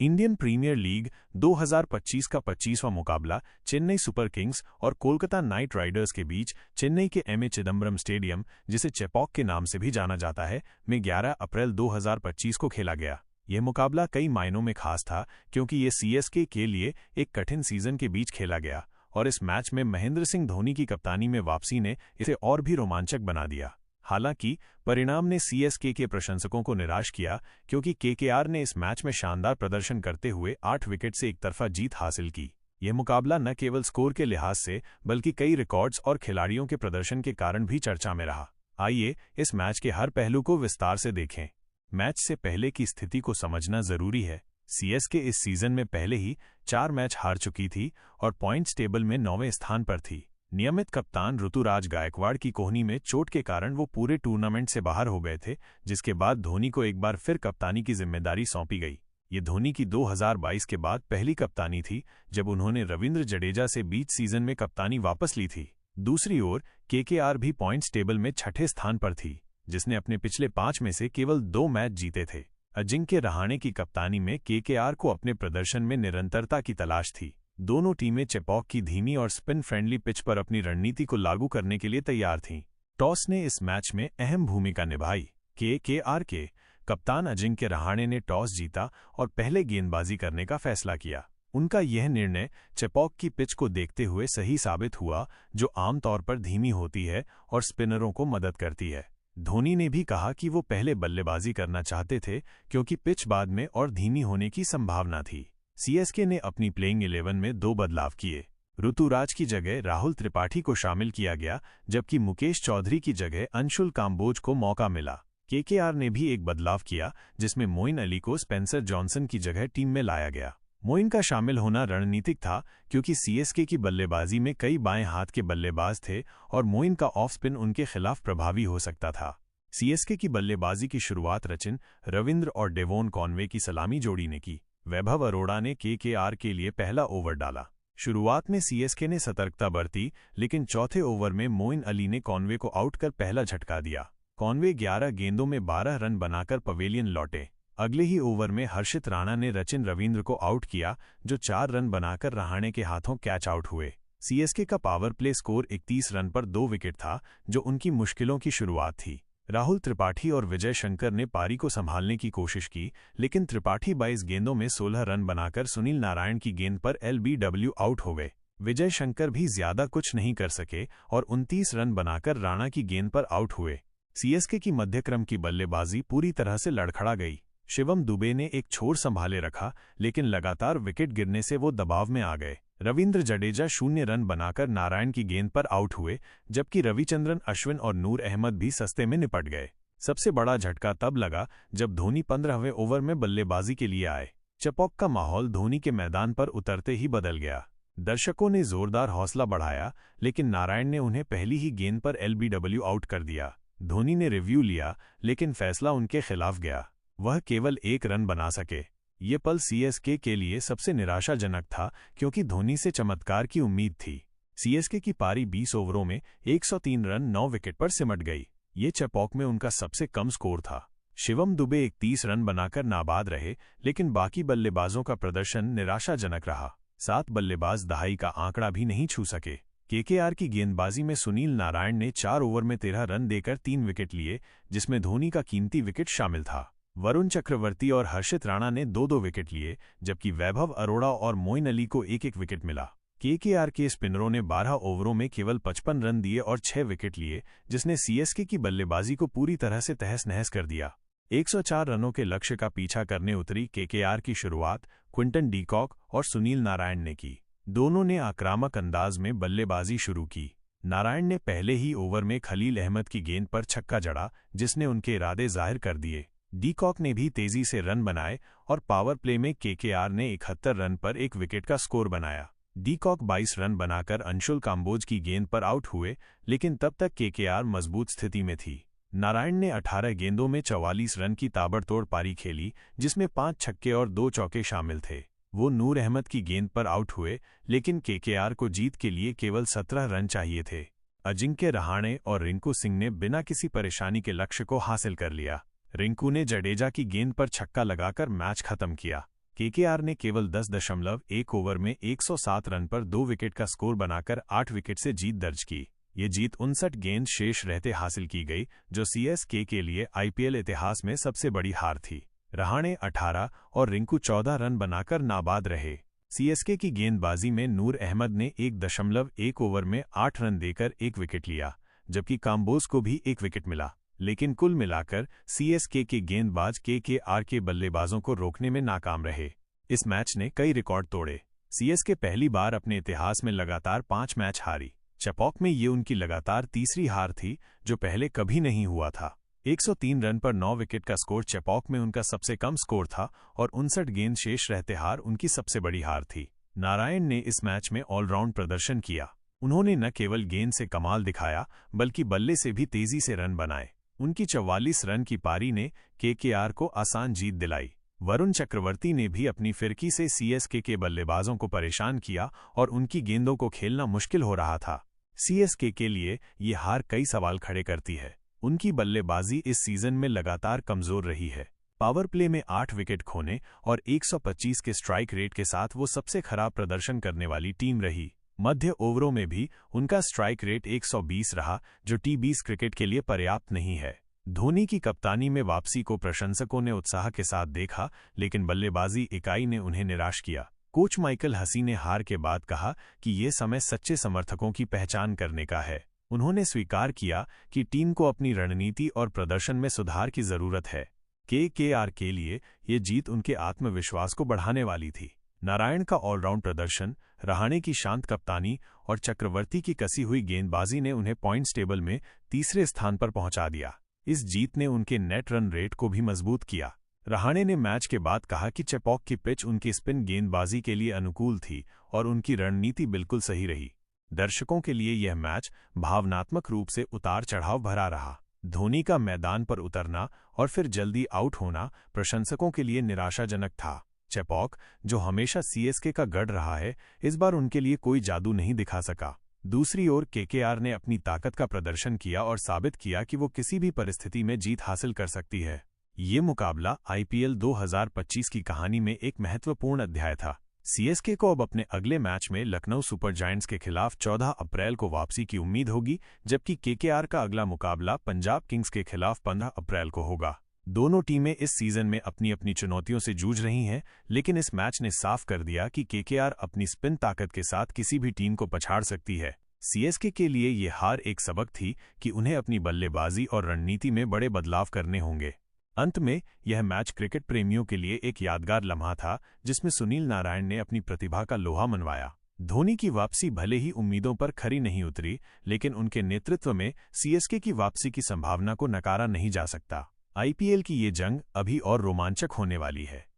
Indian premiere league 2025 का 25वां मुकाबला Chennai super Kings और कोलकाता नाइट राइडर्स के बीच चेन्नई के एमए चिदंबरम स्टेडियम, जिसे चेपॉक के नाम से भी जाना जाता है, में 11 अप्रैल 2025 को खेला गया। यह मुकाबला कई मायनों में खास था क्योंकि ये सीएसके के लिए एक कठिन सीजन के बीच खेला गया और इस मैच में महेंद्र सिंह धोनी की कप्तानी में वापसी ने इसे और भी रोमांचक बना दिया। हालांकि परिणाम ने सीएसके के प्रशंसकों को निराश किया क्योंकि केकेआर ने इस मैच में शानदार प्रदर्शन करते हुए 8 विकेट से एकतरफा जीत हासिल की। यह मुकाबला न केवल स्कोर के लिहाज से बल्कि कई रिकॉर्ड्स और खिलाड़ियों के प्रदर्शन के कारण भी चर्चा में रहा। आइए इस मैच के हर पहलू को विस्तार से देखें। मैच से पहले की स्थिति को समझना जरूरी है। सीएसके इस सीजन में पहले ही 4 मैच हार चुकी थी और पॉइंट्स टेबल में 9वें स्थान पर थी। नियमित कप्तान ऋतुराज गायकवाड़ की कोहनी में चोट के कारण वो पूरे टूर्नामेंट से बाहर हो गए थे, जिसके बाद धोनी को एक बार फिर कप्तानी की जिम्मेदारी सौंपी गई। ये धोनी की 2022 के बाद पहली कप्तानी थी जब उन्होंने रविंद्र जडेजा से बीच सीजन में कप्तानी वापस ली थी। दूसरी ओर केकेआर भी पॉइंट्स टेबल में 6ठे स्थान पर थी, जिसने अपने पिछले 5 में से केवल 2 मैच जीते थे। अजिंक्य रहाणे की कप्तानी में केकेआर को अपने प्रदर्शन में निरंतरता की तलाश थी। दोनों टीमें चेपॉक की धीमी और स्पिन फ्रेंडली पिच पर अपनी रणनीति को लागू करने के लिए तैयार थीं। टॉस ने इस मैच में अहम भूमिका निभाई। केकेआर के कप्तान अजिंक्य रहाणे ने टॉस जीता और पहले गेंदबाजी करने का फैसला किया। उनका यह निर्णय चेपॉक की पिच को देखते हुए सही साबित हुआ, जो आमतौर पर धीमी होती है और स्पिनरों को मदद करती है। धोनी ने भी कहा कि वो पहले बल्लेबाजी करना चाहते थे क्योंकि पिच बाद में और धीमी होने की संभावना थी। सीएसके ने अपनी प्लेइंग 11 में 2 बदलाव किए। ऋतुराज की जगह राहुल त्रिपाठी को शामिल किया गया, जबकि मुकेश चौधरी की जगह अंशुल काम्बोज को मौका मिला। केकेआर ने भी एक बदलाव किया, जिसमें मोइन अली को स्पेंसर जॉनसन की जगह टीम में लाया गया। मोइन का शामिल होना रणनीतिक था क्योंकि सीएसके की बल्लेबाजी में कई बाएं हाथ के बल्लेबाज थे और मोइन का ऑफ स्पिन उनके खिलाफ प्रभावी हो सकता था। सीएसके की बल्लेबाजी की शुरुआत सचिन, रविंद्र और डेवोन कॉनवे की सलामी जोड़ी ने की। वैभव अरोड़ा ने केकेआर के लिए पहला ओवर डाला। शुरुआत में सीएसके ने सतर्कता बरती, लेकिन चौथे ओवर में मोइन अली ने कॉनवे को आउट कर पहला झटका दिया। कॉनवे 11 गेंदों में 12 रन बनाकर पवेलियन लौटे। अगले ही ओवर में हर्षित राणा ने सचिन रविंद्र को आउट किया, जो 4 रन बनाकर रहाणे के हाथों कैच आउट हुए। सीएसके का पावर प्ले स्कोर 31 रन पर 2 विकेट था, जो उनकी मुश्किलों की शुरुआत थी। राहुल त्रिपाठी और विजय शंकर ने पारी को संभालने की कोशिश की, लेकिन त्रिपाठी 22 गेंदों में 16 रन बनाकर सुनील नारायण की गेंद पर एलबीडब्ल्यू आउट हो गए। विजय शंकर भी ज्यादा कुछ नहीं कर सके और 29 रन बनाकर राणा की गेंद पर आउट हुए। सीएसके की मध्यक्रम की बल्लेबाजी पूरी तरह से लड़खड़ा गई। शिवम दुबे ने एक छोर संभाले रखा, लेकिन लगातार विकेट गिरने से वो दबाव में आ गए। रविंद्र जडेजा 0 रन बनाकर नारायण की गेंद पर आउट हुए, जबकि रविचंद्रन अश्विन और नूर अहमद भी सस्ते में निपट गए। सबसे बड़ा झटका तब लगा जब धोनी 15वें ओवर में बल्लेबाजी के लिए आए। चेपॉक का माहौल धोनी के मैदान पर उतरते ही बदल गया। दर्शकों ने जोरदार हौसला बढ़ाया, लेकिन नारायण ने उन्हें पहली ही गेंद पर एलबीडब्ल्यू आउट कर दिया। धोनी ने रिव्यू लिया, लेकिन फैसला उनके खिलाफ गया। वह केवल 1 रन बना सके। ये पल सीएसके के लिए सबसे निराशाजनक था क्योंकि धोनी से चमत्कार की उम्मीद थी। सीएसके की पारी 20 ओवरों में 103 रन 9 विकेट पर सिमट गई। ये चेपॉक में उनका सबसे कम स्कोर था। शिवम दुबे 31 रन बनाकर नाबाद रहे, लेकिन बाकी बल्लेबाजों का प्रदर्शन निराशाजनक रहा। 7 बल्लेबाज दहाई का आंकड़ा भी नहीं छू सके। केकेआर की गेंदबाजी में सुनील नारायण ने 4 ओवर में 13 रन देकर 3 विकेट लिए, जिसमें धोनी का कीमती विकेट शामिल था। वरुण चक्रवर्ती और हर्षित राणा ने 2-2 विकेट लिए, जबकि वैभव अरोड़ा और मोइन अली को 1-1 विकेट मिला। केकेआर के स्पिनरों ने 12 ओवरों में केवल 55 रन दिए और 6 विकेट लिए, जिसने सीएसके की बल्लेबाजी को पूरी तरह से तहस-नहस कर दिया। 104 रनों के लक्ष्य का पीछा करने उतरी केकेआर की शुरुआत क्विंटन डीकॉक और सुनील नारायण ने की। दोनों ने आक्रामक अंदाज में बल्लेबाजी शुरू की। नारायण ने पहले ही ओवर में खलील अहमद की गेंद पर छक्का जड़ा, जिसने उनके इरादे जाहिर कर दिए। डीकॉक ने भी तेजी से रन बनाए और पावर प्ले में केकेआर ने 71 रन पर 1 विकेट का स्कोर बनाया। डीकॉक 22 रन बनाकर अंशुल काम्बोज की गेंद पर आउट हुए, लेकिन तब तक केकेआर मजबूत स्थिति में थी। नारायण ने 18 गेंदों में 44 रन की ताबड़तोड़ पारी खेली, जिसमें 5 छक्के और 2 चौके शामिल थे। वो नूर अहमद की गेंद पर आउट हुए, लेकिन केकेआर को जीत के लिए केवल 17 रन चाहिए थे। अजिंक्य रहाणे और रिंकू सिंह ने बिना किसी परेशानी के लक्ष्य को हासिल कर लिया। रिंकू ने जडेजा की गेंद पर छक्का लगाकर मैच खत्म किया। केकेआर ने केवल 10.1 ओवर में 107 रन पर 2 विकेट का स्कोर बनाकर 8 विकेट से जीत दर्ज की। ये जीत 59 गेंद शेष रहते हासिल की गई, जो सीएसके के लिए आईपीएल इतिहास में सबसे बड़ी हार थी। रहाणे 18 और रिंकू 14 रन बनाकर नाबाद रहे। सीएसके की गेंदबाजी में नूर अहमद ने 1.1 ओवर में 8 रन देकर 1 विकेट लिया, जबकि काम्बोज को भी 1 विकेट मिला। लेकिन कुल मिलाकर सीएसके के गेंदबाज केकेआर के बल्लेबाजों को रोकने में नाकाम रहे। इस मैच ने कई रिकॉर्ड तोड़े। सीएसके पहली बार अपने इतिहास में लगातार 5 मैच हारी। चेपॉक में ये उनकी लगातार तीसरी हार थी, जो पहले कभी नहीं हुआ था। 103 रन पर 9 विकेट का स्कोर चेपॉक में उनका सबसे कम स्कोर था और 59 गेंद शेष रहते हार उनकी सबसे बड़ी हार थी। नारायण ने इस मैच में ऑलराउंड प्रदर्शन किया। उन्होंने न केवल गेंद से कमाल दिखाया, बल्कि बल्ले से भी तेजी से रन बनाए। उनकी 44 रन की पारी ने केकेआर को आसान जीत दिलाई। वरुण चक्रवर्ती ने भी अपनी फिरकी से सीएसके के बल्लेबाजों को परेशान किया और उनकी गेंदों को खेलना मुश्किल हो रहा था। सीएसके के लिए ये हार कई सवाल खड़े करती है। उनकी बल्लेबाजी इस सीजन में लगातार कमजोर रही है। पावर प्ले में 8 विकेट खोने और 125 के स्ट्राइक रेट के साथ वो सबसे खराब प्रदर्शन करने वाली टीम रही। मध्य ओवरों में भी उनका स्ट्राइक रेट 120 रहा, जो T20 क्रिकेट के लिए पर्याप्त नहीं है। धोनी की कप्तानी में वापसी को प्रशंसकों ने उत्साह के साथ देखा, लेकिन बल्लेबाजी इकाई ने उन्हें निराश किया। कोच माइकल हसी ने हार के बाद कहा कि ये समय सच्चे समर्थकों की पहचान करने का है। उन्होंने स्वीकार किया कि टीम को अपनी रणनीति और प्रदर्शन में सुधार की जरूरत है। केकेआर के लिए ये जीत उनके आत्मविश्वास को बढ़ाने वाली थी। नारायण का ऑलराउंड प्रदर्शन, रहाणे की शांत कप्तानी और चक्रवर्ती की कसी हुई गेंदबाजी ने उन्हें पॉइंट्स टेबल में तीसरे स्थान पर पहुंचा दिया। इस जीत ने उनके नेट रन रेट को भी मजबूत किया। रहाणे ने मैच के बाद कहा कि चेपॉक की पिच उनकी स्पिन गेंदबाजी के लिए अनुकूल थी और उनकी रणनीति बिल्कुल सही रही। दर्शकों के लिए यह मैच भावनात्मक रूप से उतार चढ़ाव भरा रहा। धोनी का मैदान पर उतरना और फिर जल्दी आउट होना प्रशंसकों के लिए निराशाजनक था। चेपॉक, जो हमेशा सीएसके का गढ़ रहा है, इस बार उनके लिए कोई जादू नहीं दिखा सका। दूसरी ओर केकेआर ने अपनी ताकत का प्रदर्शन किया और साबित किया कि वो किसी भी परिस्थिति में जीत हासिल कर सकती है। ये मुकाबला आईपीएल 2025 की कहानी में एक महत्वपूर्ण अध्याय था। सीएसके को अब अपने अगले मैच में लखनऊ सुपर जायंट्स के खिलाफ 14 अप्रैल को वापसी की उम्मीद होगी, जबकि केकेआर का अगला मुकाबला पंजाब किंग्स के खिलाफ 15 अप्रैल को होगा। दोनों टीमें इस सीजन में अपनी अपनी चुनौतियों से जूझ रही हैं, लेकिन इस मैच ने साफ कर दिया कि केकेआर अपनी स्पिन ताकत के साथ किसी भी टीम को पछाड़ सकती है। सीएसके के लिए ये हार एक सबक थी कि उन्हें अपनी बल्लेबाजी और रणनीति में बड़े बदलाव करने होंगे। अंत में यह मैच क्रिकेट प्रेमियों के लिए एक यादगार लम्हा था, जिसमें सुनील नारायण ने अपनी प्रतिभा का लोहा मनवाया। धोनी की वापसी भले ही उम्मीदों पर खरी नहीं उतरी, लेकिन उनके नेतृत्व में सीएसके की वापसी की संभावना को नकारा नहीं जा सकता। आईपीएल की ये जंग अभी और रोमांचक होने वाली है।